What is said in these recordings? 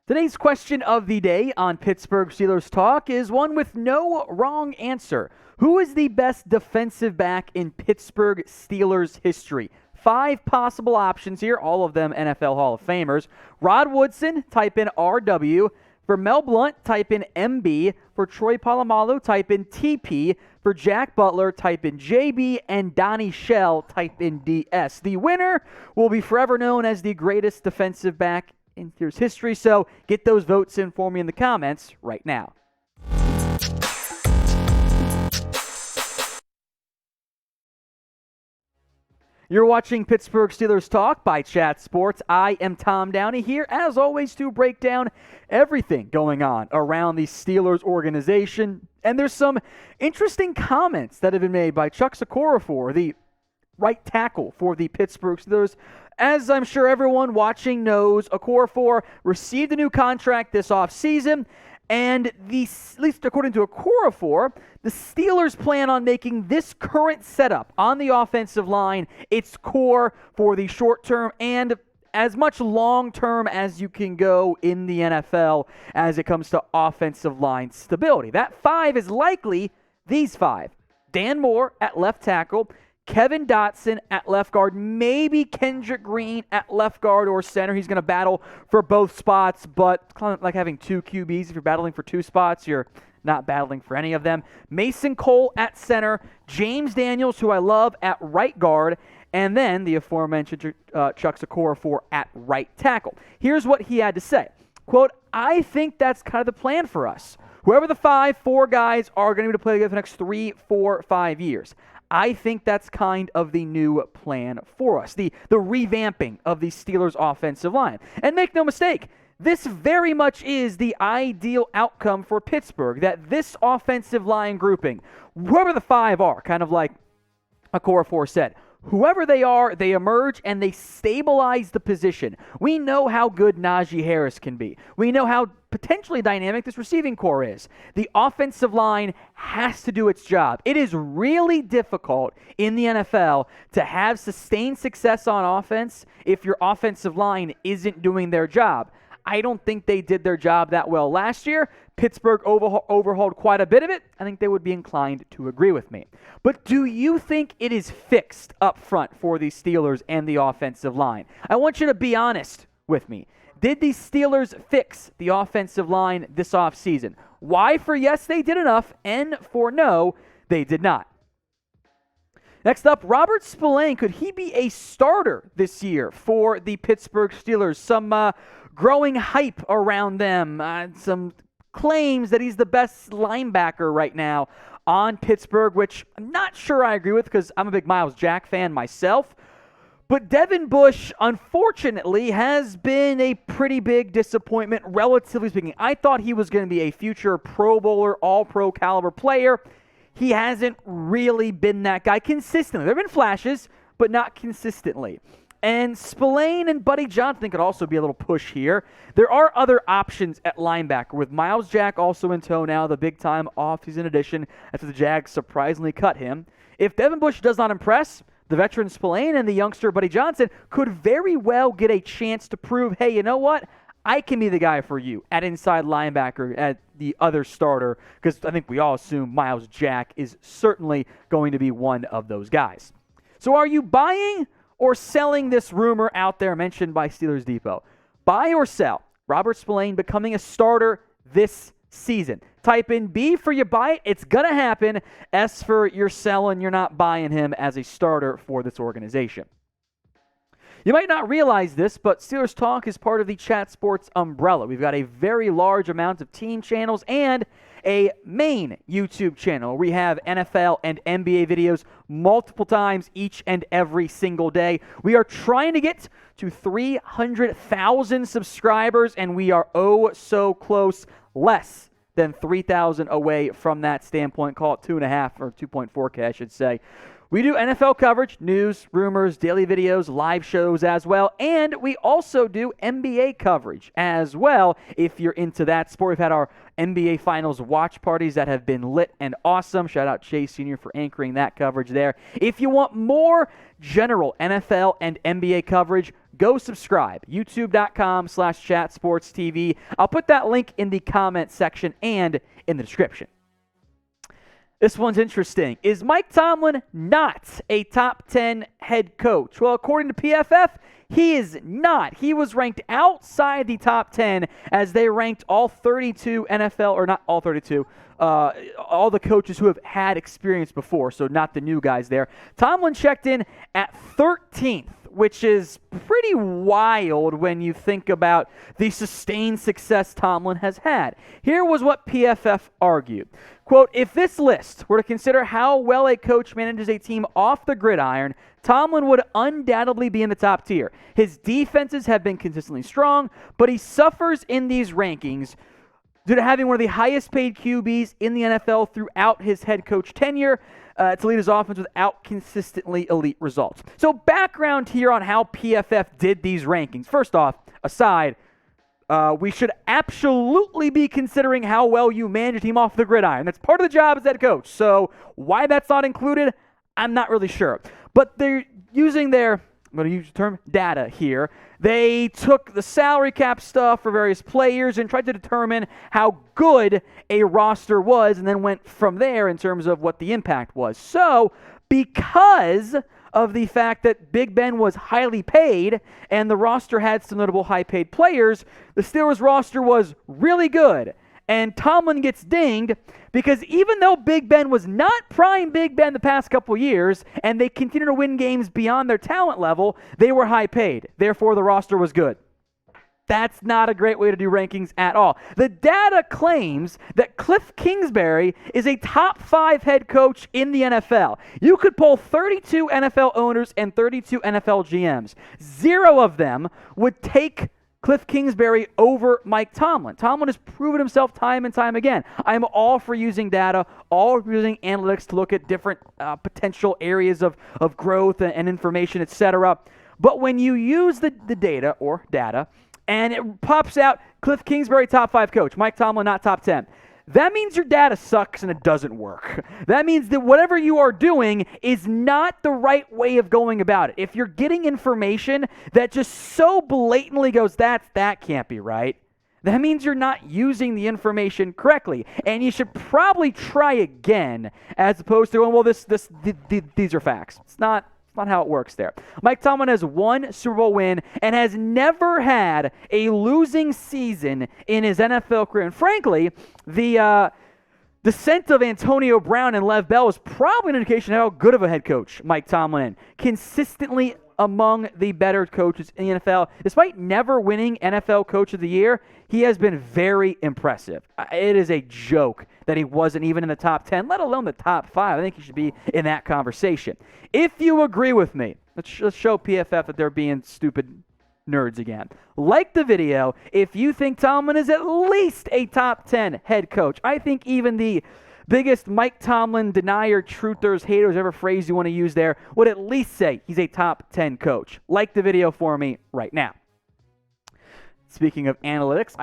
Today's question of the day on Pittsburgh Steelers Talk is one with no wrong answer. Who is the best defensive back in Pittsburgh Steelers history? 5 possible options here, all of them NFL Hall of Famers. Rod Woodson, type in RW. For Mel Blount, type in MB. For Troy Polamalu, type in TP. For Jack Butler, type in JB. And Donnie Shell, type in DS. The winner will be forever known as the greatest defensive back in Steelers history, so get those votes in for me in the comments right now. You're watching Pittsburgh Steelers Talk by Chat Sports. I am Tom Downey here, as always, to break down everything going on around the Steelers organization. And there's some interesting comments that have been made by Chukwuma Okorafor, the right tackle for the Pittsburgh Steelers. As I'm sure everyone watching knows, Okorafor received a new contract this offseason, and at least according to Okorafor, the Steelers plan on making this current setup on the offensive line its core for the short term and as much long term as you can go in the NFL as it comes to offensive line stability. That 5 is likely these 5. Dan Moore at left tackle, Kevin Dotson at left guard, maybe Kendrick Green at left guard or center. He's going to battle for both spots, but kind of like having 2 QBs. If you're battling for 2 spots, you're not battling for any of them. Mason Cole at center, James Daniels, who I love, at right guard, and then the aforementioned Chukwuma Okorafor at right tackle. Here's what he had to say. Quote, "I think that's kind of the plan for us. Whoever the 4 guys are going to be able to play together for the next 3, 4, 5 years. I think that's kind of the new plan for us, the revamping of the Steelers' offensive line. And make no mistake, this very much is the ideal outcome for Pittsburgh, that this offensive line grouping, whoever the 5 are, kind of like Okorafor said, whoever they are, they emerge and they stabilize the position. We know how good Najee Harris can be. We know how potentially dynamic this receiving core is. The offensive line has to do its job. It is really difficult in the NFL to have sustained success on offense if your offensive line isn't doing their job. I don't think they did their job that well last year. Pittsburgh overhauled quite a bit of it. I think they would be inclined to agree with me. But do you think it is fixed up front for the Steelers and the offensive line? I want you to be honest with me. Did the Steelers fix the offensive line this offseason? Why for yes, they did enough, and for no, they did not. Next up, Robert Spillane. Could he be a starter this year for the Pittsburgh Steelers? Some growing hype around them. Some claims that he's the best linebacker right now on Pittsburgh, which I'm not sure I agree with because I'm a big Miles Jack fan myself. But Devin Bush, unfortunately, has been a pretty big disappointment, relatively speaking. I thought he was going to be a future Pro Bowler, all-pro caliber player. He hasn't really been that guy consistently. There have been flashes, but not consistently. And Spillane and Buddy Johnson could also be a little push here. There are other options at linebacker, with Miles Jack also in tow now, the big-time off-season addition after the Jags surprisingly cut him. If Devin Bush does not impress, the veteran Spillane and the youngster Buddy Johnson could very well get a chance to prove, hey, you know what? I can be the guy for you at inside linebacker, at the other starter, because I think we all assume Miles Jack is certainly going to be one of those guys. So are you buying or selling this rumor out there mentioned by Steelers Depot? Buy or sell Robert Spillane becoming a starter this season? Type in B for you buy it. It's going to happen. S for you're selling, you're not buying him as a starter for this organization. You might not realize this, but Steelers Talk is part of the Chat Sports umbrella. We've got a very large amount of team channels and a main YouTube channel. We have NFL and NBA videos multiple times each and every single day. We are trying to get to 300,000 subscribers, and we are oh so close, less than 3,000 away from that standpoint. Call it 2.5 or 2.4K, I should say. We do NFL coverage, news, rumors, daily videos, live shows as well, and we also do NBA coverage as well. If you're into that sport, we've had our NBA Finals watch parties that have been lit and awesome. Shout out Chase Sr. for anchoring that coverage there. If you want more general NFL and NBA coverage, go subscribe, youtube.com/chatsportstv. I'll put that link in the comment section and in the description. This one's interesting. Is Mike Tomlin not a top 10 head coach? Well, according to PFF, he is not. He was ranked outside the top 10 as they ranked all 32 NFL, or not all 32, all the coaches who have had experience before, so not the new guys there. Tomlin checked in at 13th, which is pretty wild when you think about the sustained success Tomlin has had. Here was what PFF argued. Quote, if this list were to consider how well a coach manages a team off the gridiron, Tomlin would undoubtedly be in the top tier. His defenses have been consistently strong, but he suffers in these rankings due to having one of the highest paid QBs in the NFL throughout his head coach tenure to lead his offense without consistently elite results. So background here on how PFF did these rankings. First off, we should absolutely be considering how well you manage a team off the gridiron. That's part of the job as head coach. So why that's not included, I'm not really sure. But they're using I'm going to use the term data here. They took the salary cap stuff for various players and tried to determine how good a roster was and then went from there in terms of what the impact was. So because of the fact that Big Ben was highly paid and the roster had some notable high-paid players, the Steelers roster was really good. And Tomlin gets dinged because even though Big Ben was not prime Big Ben the past couple years and they continue to win games beyond their talent level, they were high-paid. Therefore, the roster was good. That's not a great way to do rankings at all. The data claims that Cliff Kingsbury is a top 5 head coach in the NFL. You could poll 32 NFL owners and 32 NFL GMs. 0 of them would take Cliff Kingsbury over Mike Tomlin. Tomlin has proven himself time and time again. I'm all for using data, all for using analytics to look at different potential areas of growth and information, etc. But when you use the data or data, and it pops out Cliff Kingsbury top 5 coach, Mike Tomlin not top 10. That means your data sucks and it doesn't work. That means that whatever you are doing is not the right way of going about it. If you're getting information that just so blatantly goes, that can't be right, that means you're not using the information correctly. And you should probably try again as opposed to, well, these are facts. It's not how it works there. Mike Tomlin has one Super Bowl win and has never had a losing season in his NFL career. And frankly, the descent of Antonio Brown and Lev Bell is probably an indication of how good of a head coach Mike Tomlin is. Consistently among the better coaches in the NFL. Despite never winning NFL Coach of the Year, he has been very impressive. It is a joke that he wasn't even in the top 10, let alone the top 5. I think he should be in that conversation. If you agree with me, let's show PFF that they're being stupid nerds again. Like the video if you think Tomlin is at least a top 10 head coach. I think even the biggest Mike Tomlin denier, truthers, haters, whatever phrase you want to use there, would at least say he's a top 10 coach. Like the video for me right now. Speaking of analytics,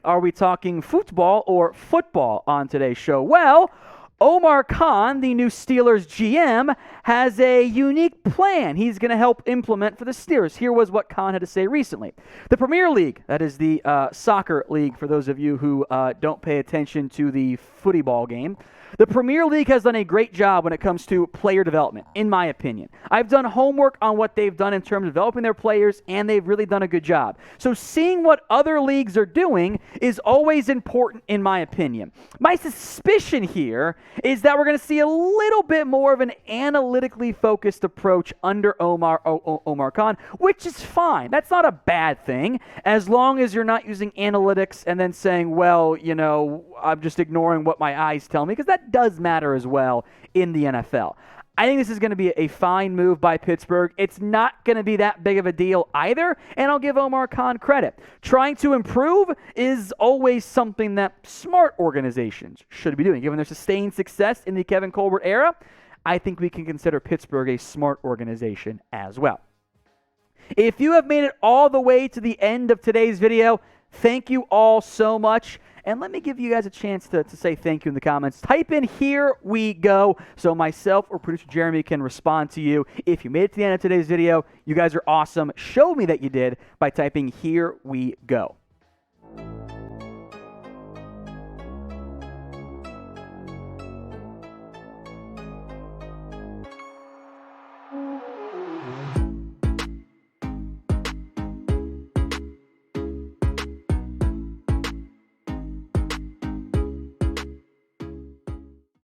are we talking football or football on today's show? Well, Omar Khan, the new Steelers GM, has a unique plan he's going to help implement for the Steelers. Here was what Khan had to say recently. The Premier League, that is the soccer league for those of you who don't pay attention to the footy ball game, the Premier League has done a great job when it comes to player development, in my opinion. I've done homework on what they've done in terms of developing their players, and they've really done a good job. So seeing what other leagues are doing is always important, in my opinion. My suspicion here is that we're going to see a little bit more of an analytically focused approach under Omar Khan, which is fine. That's not a bad thing, as long as you're not using analytics and then saying, well, I'm just ignoring what my eyes tell me, because that does matter as well in the NFL. I think this is going to be a fine move by Pittsburgh. It's not going to be that big of a deal either, and I'll give Omar Khan credit. Trying to improve is always something that smart organizations should be doing. Given their sustained success in the Kevin Colbert era, I think we can consider Pittsburgh a smart organization as well. If you have made it all the way to the end of today's video, thank you all so much. And let me give you guys a chance to say thank you in the comments. Type in "here we go" so myself or producer Jeremy can respond to you. If you made it to the end of today's video, you guys are awesome. Show me that you did by typing "here we go."